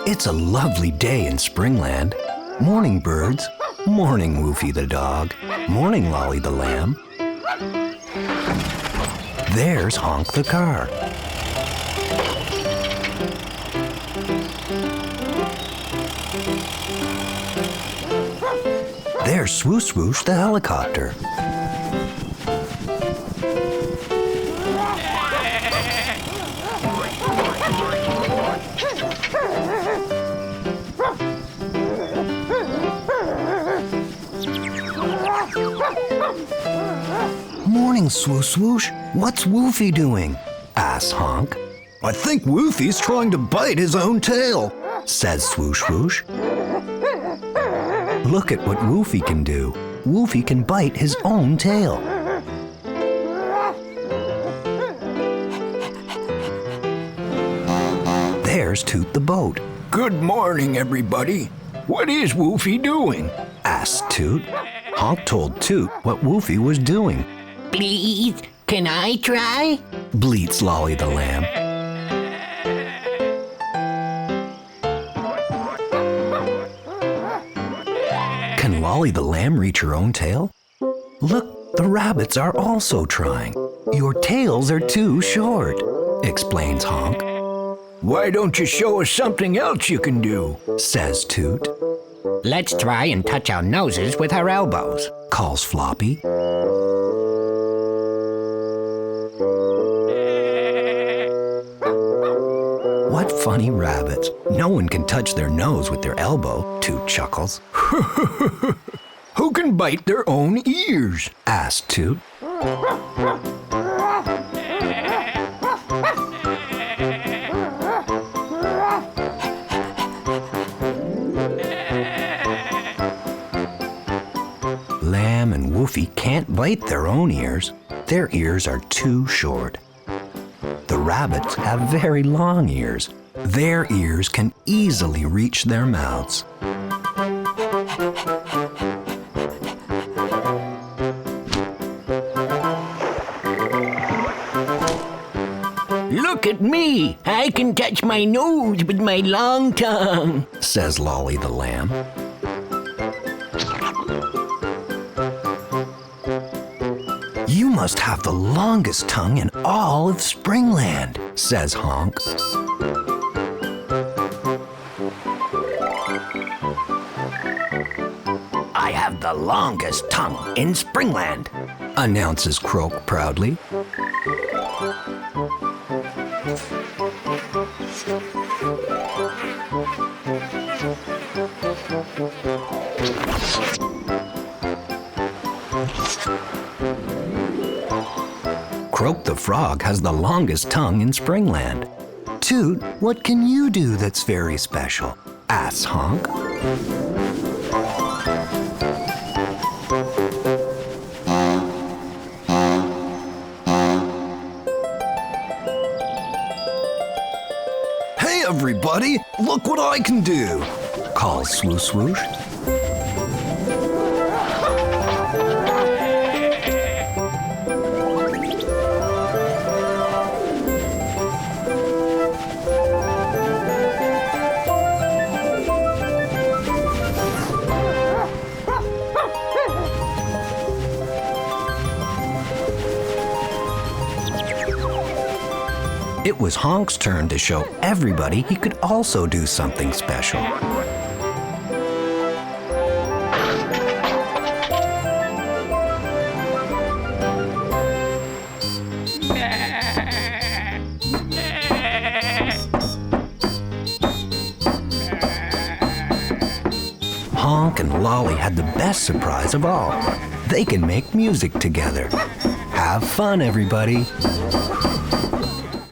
It's a lovely day in Springland. Morning, birds. Morning, Woofy the dog. Morning, Lolly the lamb. There's Honk the car. There's Swoosh Swoosh the helicopter. Morning, Swoosh Swoosh. What's Woofy doing? Asks Honk. I think Woofy's trying to bite his own tail, says Swoosh Swoosh. Look at what Woofy can do. Woofy can bite his own tail. There's Toot the boat. Good morning, everybody. What is Woofy doing? Asked Toot. Honk told Toot what Woofy was doing. Please, can I try? Bleats Lolly the lamb. Can Lolly the lamb reach her own tail? Look, the rabbits are also trying. Your tails are too short, explains Honk. Why don't you show us something else you can do? Says Toot. Let's try and touch our noses with our elbows, Calls Floppy. What funny rabbits. No one can touch their nose with their elbow, Toot chuckles. Who can bite their own ears? Asked Toot. Lamb and Woofy can't bite their own ears. Their ears are too short. The rabbits have very long ears. Their ears can easily reach their mouths. Look at me! I can touch my nose with my long tongue, says Lolly the lamb. You must have the longest tongue in all of Springland, says Honk. I have the longest tongue in Springland, announces Croak proudly. Croak the frog has the longest tongue in Springland. Toot, what can you do that's very special? Asks Honk. Hey everybody, look what I can do, calls Swoosh Swoosh. It was Honk's turn to show everybody he could also do something special. Honk and Lolly had the best surprise of all. They can make music together. Have fun, everybody.